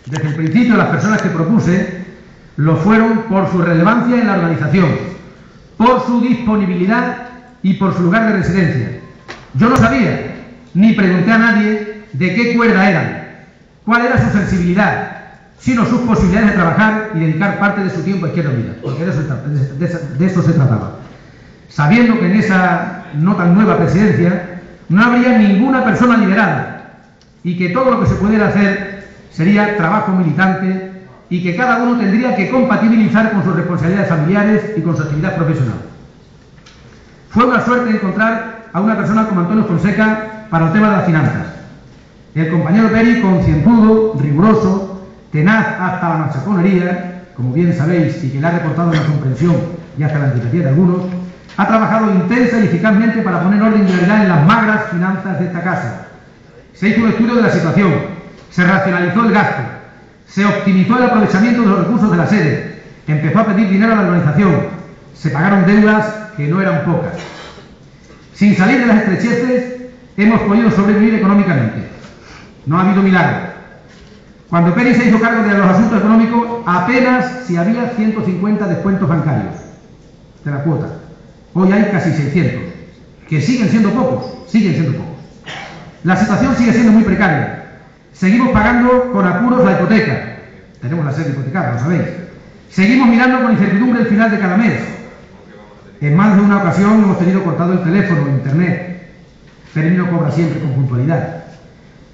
Desde el principio las personas que propuse lo fueron por su relevancia en la organización, por su disponibilidad y por su lugar de residencia. Yo no sabía, ni pregunté a nadie de qué cuerda eran, cuál era su sensibilidad, sino sus posibilidades de trabajar y dedicar parte de su tiempo a Izquierda Unida, porque de eso se trataba. Sabiendo que en esa no tan nueva presidencia no habría ninguna persona liberada y que todo lo que se pudiera hacer sería trabajo militante y que cada uno tendría que compatibilizar con sus responsabilidades familiares y con su actividad profesional. Fue una suerte encontrar a una persona como Antonio Fonseca para el tema de las finanzas. El compañero Peri, concienzudo, riguroso, tenaz hasta la machaconería, como bien sabéis, y que le ha reportado la comprensión y hasta la antipatía de algunos, ha trabajado intensa y eficazmente para poner orden y claridad en las magras finanzas de esta casa. Se hizo un estudio de la situación, se racionalizó el gasto, se optimizó el aprovechamiento de los recursos de la sede, empezó a pedir dinero a la organización, se pagaron deudas que no eran pocas. Sin salir de las estrecheces, hemos podido sobrevivir económicamente. No ha habido milagro. Cuando Peri se hizo cargo de los asuntos económicos, apenas si había 150 descuentos bancarios de la cuota. Hoy hay casi 600, que siguen siendo pocos. La situación sigue siendo muy precaria. Seguimos pagando con apuros la hipoteca. Tenemos la sede hipotecada, lo sabéis. Seguimos mirando con incertidumbre el final de cada mes. En más de una ocasión hemos tenido cortado el teléfono, el internet. Peri no cobra siempre con puntualidad.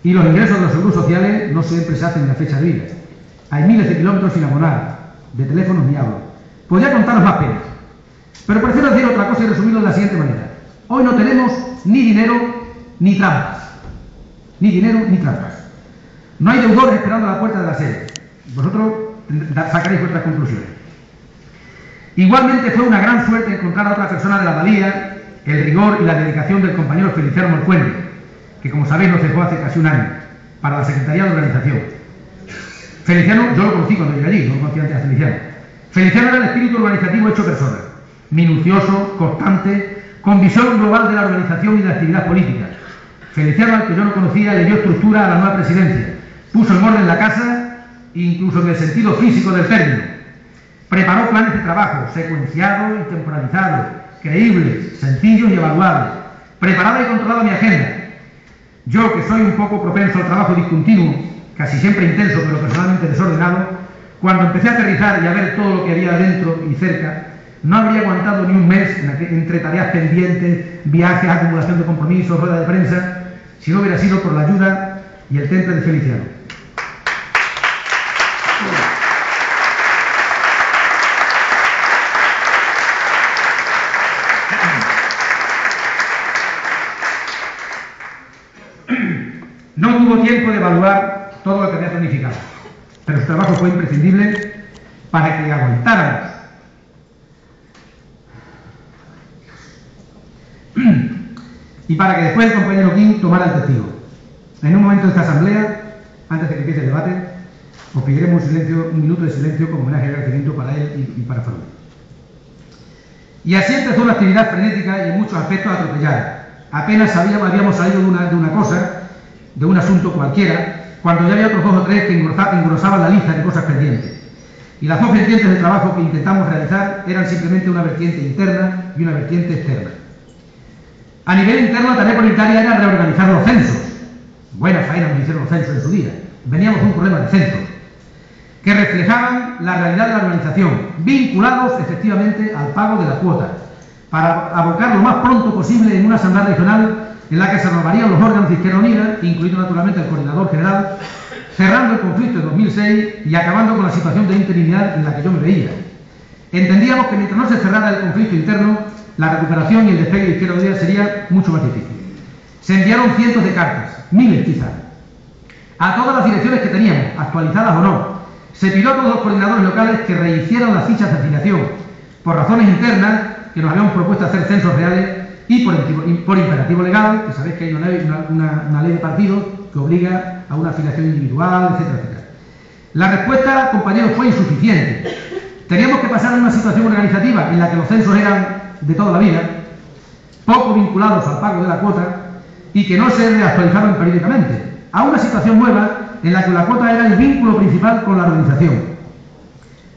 Y los ingresos de los seguros sociales no siempre se hacen en la fecha de vida. Hay miles de kilómetros sin abonar. De teléfonos ni hablo. Podría contaros más penas. Pero prefiero decir otra cosa y resumirlo de la siguiente manera. Hoy no tenemos ni dinero ni trampas. Ni dinero ni trampas. No hay deudores esperando a la puerta de la sede. Vosotros sacaréis vuestras conclusiones. Igualmente fue una gran suerte encontrar a otra persona de la valía, el rigor y la dedicación del compañero Feliciano Morcuende, que como sabéis nos dejó hace casi un año, para la Secretaría de Organización. Feliciano, yo lo conocí cuando llegué allí, no lo conocía antes a Feliciano. Feliciano era el espíritu organizativo hecho persona, minucioso, constante, con visión global de la organización y de la actividad política. Feliciano, al que yo no conocía, le dio estructura a la nueva presidencia, puso en orden la casa, incluso en el sentido físico del término. Preparó planes de trabajo, secuenciados y temporalizados, creíbles, sencillos y evaluables. Preparaba y controlaba mi agenda. Yo, que soy un poco propenso al trabajo discontinuo, casi siempre intenso, pero personalmente desordenado, cuando empecé a aterrizar y a ver todo lo que había dentro y cerca, no habría aguantado ni un mes entre tareas pendientes, viajes, acumulación de compromisos, rueda de prensa, si no hubiera sido por la ayuda y el temple de Feliciano. No tuvo tiempo de evaluar todo lo que había planificado, pero su trabajo fue imprescindible para que aguantáramos. Y para que después el compañero King tomara el testigo. En un momento de esta asamblea, antes de que empiece el debate, os pediremos un minuto de silencio como homenaje y agradecimiento para él y para Fabián. Y así empezó una actividad frenética y en muchos aspectos atropellada. Apenas habíamos salido de una cosa, de un asunto cualquiera, cuando ya había otros 2 o 3 que engrosaban la lista de cosas pendientes. Y las 2 vertientes de trabajo que intentamos realizar eran simplemente una vertiente interna y una vertiente externa. A nivel interno, la tarea prioritaria era reorganizar los censos. Buena faena nos hicieron los censos en su día. Veníamos de un problema de censos, que reflejaban la realidad de la organización, vinculados efectivamente al pago de la cuota, para abocar lo más pronto posible en una asamblea regional en la que se renovarían los órganos de Izquierda Unida, incluido naturalmente el coordinador general, cerrando el conflicto en 2006 y acabando con la situación de interinidad en la que yo me veía. Entendíamos que mientras no se cerrara el conflicto interno, la recuperación y el despegue de Izquierda Unida sería mucho más difícil. Se enviaron cientos de cartas, miles quizás, a todas las direcciones que teníamos, actualizadas o no. Se pidió a todos los coordinadores locales que rehicieran las fichas de afiliación, por razones internas, que nos habíamos propuesto hacer censos reales, y por imperativo legal, que sabéis que hay una ley de partidos que obliga a una afiliación individual, etcétera, etcétera. La respuesta, compañeros, fue insuficiente. Teníamos que pasar a una situación organizativa en la que los censos eran de toda la vida, poco vinculados al pago de la cuota y que no se reactualizaban periódicamente, a una situación nueva en la que la cuota era el vínculo principal con la organización.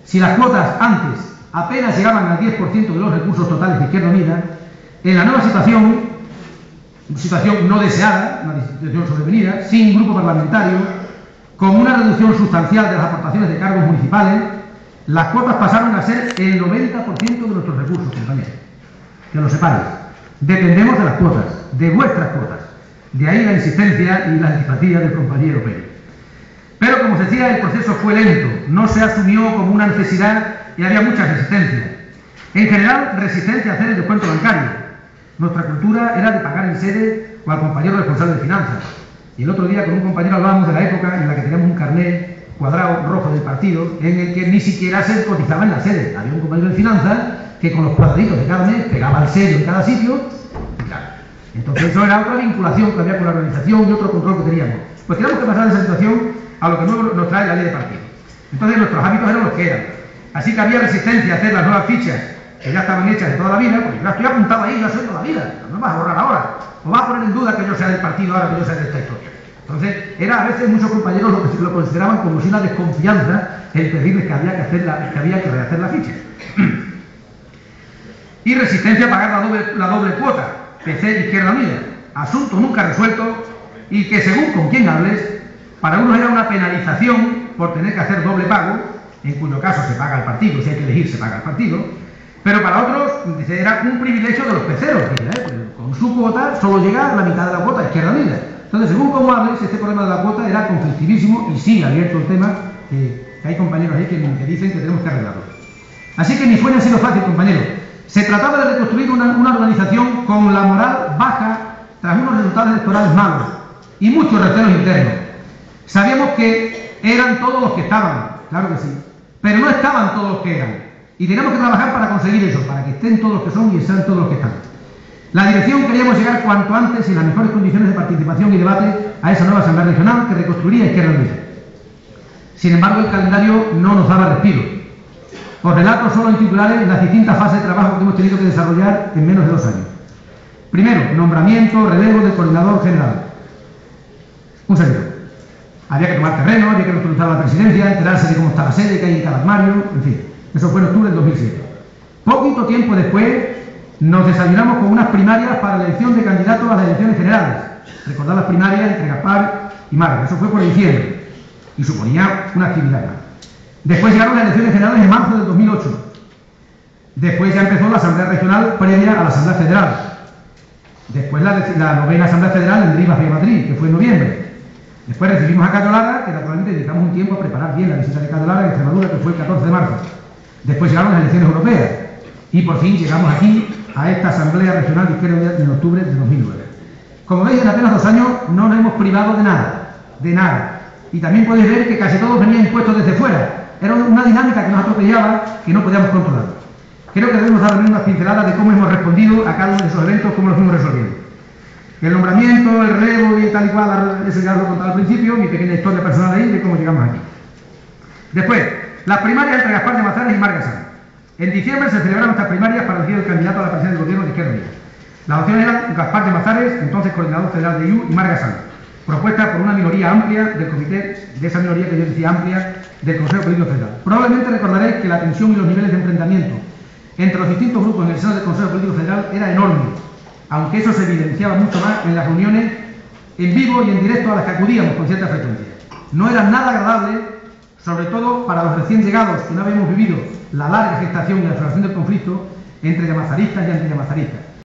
Si las cuotas antes apenas llegaban al 10% de los recursos totales de Izquierda Unida, en la nueva situación no deseada, una situación sobrevenida, sin grupo parlamentario, con una reducción sustancial de las aportaciones de cargos municipales, las cuotas pasaron a ser el 90% de nuestros recursos, compañeros. Que lo sepáis. Dependemos de las cuotas, de vuestras cuotas. De ahí la insistencia y la antipatía del compañero Pérez. Pero, como os decía, el proceso fue lento, no se asumió como una necesidad y había mucha resistencia. En general, resistencia a hacer el descuento bancario. Nuestra cultura era de pagar en sede o al compañero responsable de finanzas. Y el otro día con un compañero hablábamos de la época en la que teníamos un carnet cuadrado rojo del partido en el que ni siquiera se cotizaba en la sede. Había un compañero de finanzas que con los cuadraditos de cada mes pegaba el sello en cada sitio. Claro. Entonces eso era otra vinculación que había con la organización y otro control que teníamos. Pues teníamos que pasar de esa situación a lo que nuevo nos trae la ley de partido. Entonces nuestros hábitos eran los que eran. Así que había resistencia a hacer las nuevas fichas que ya estaban hechas de toda la vida, porque yo estoy apuntado ahí, yo soy toda la vida, no me vas a borrar ahora, o vas a poner en duda que yo sea del partido ahora, que yo sea de esta historia. Entonces, era a veces muchos compañeros lo consideraban como si una desconfianza en pedirles que había que rehacer la ficha. Y resistencia a pagar la doble cuota, PC y Izquierda Unida, asunto nunca resuelto y que según con quien hables, para unos era una penalización por tener que hacer doble pago, en cuyo caso se paga al partido, si hay que elegir se paga al partido, pero para otros era un privilegio de los peceros, con su cuota solo llega la mitad de la cuota Izquierda Unida. Entonces, según como hables, este problema de la cuota era conflictivísimo y sigue abierto el tema, que hay compañeros ahí que dicen que tenemos que arreglarlo. Así que ni fue ni ha sido fácil, compañeros. Se trataba de reconstruir una organización con la moral baja tras unos resultados electorales malos y muchos recelos internos. Sabíamos que eran todos los que estaban, claro que sí, pero no estaban todos los que eran. Y tenemos que trabajar para conseguir eso, para que estén todos los que son y sean todos los que están. La dirección queríamos llegar cuanto antes en las mejores condiciones de participación y debate a esa nueva Asamblea Regional que reconstruiría Izquierda Unida. Sin embargo, el calendario no nos daba respiro. Os relato solo en titulares las distintas fases de trabajo que hemos tenido que desarrollar en menos de 2 años. Primero, nombramiento, relevo del coordinador general. Un servidor. Había que tomar terreno, había que reestructurar la presidencia, enterarse de cómo está la sede, que hay en cada armario, en fin. Eso fue en octubre del 2007. Poquito tiempo después nos desayunamos con unas primarias para la elección de candidatos a las elecciones generales. Recordad las primarias entre Gaspar y Marga. Eso fue por diciembre y suponía una actividad más. Después llegaron las elecciones generales en marzo del 2008. Después ya empezó la Asamblea Regional previa a la Asamblea Federal. Después la novena Asamblea Federal en Rivas y Madrid, que fue en noviembre. Después recibimos a Cayo Lara, que naturalmente dedicamos un tiempo a preparar bien la visita de Cayo Lara en Extremadura, que fue el 14 de marzo. Después llegaron las elecciones europeas. Y por fin llegamos aquí a esta Asamblea Regional de Izquierda Unida en octubre de 2009. Como veis, en apenas 2 años no nos hemos privado de nada. Y también podéis ver que casi todos venían impuestos desde fuera. Era una dinámica que nos atropellaba, que no podíamos controlar. Creo que debemos dar unas pinceladas de cómo hemos respondido a cada uno de esos eventos, cómo los fuimos resolviendo. El nombramiento, el relevo y tal y cual, eso ya lo he contado al principio, mi pequeña historia personal ahí de cómo llegamos aquí. Después, las primarias entre Gaspar de Mazares y Marga Sanz. En diciembre se celebraron estas primarias para elegir el candidato a la presidencia del gobierno de Izquierda Unida. Las opciones eran Gaspar de Mazares, entonces coordinador federal de IU, y Marga Sanz, propuesta por una minoría amplia del comité, de esa minoría que yo decía amplia, del Consejo Político Federal. Probablemente recordaréis que la tensión y los niveles de enfrentamiento entre los distintos grupos en el seno del Consejo Político Federal era enorme, aunque eso se evidenciaba mucho más en las reuniones en vivo y en directo a las que acudíamos con cierta frecuencia. No era nada agradable, sobre todo para los recién llegados que no habíamos vivido la larga gestación y la exploración del conflicto entre yamazaristas y antiyamazaristas.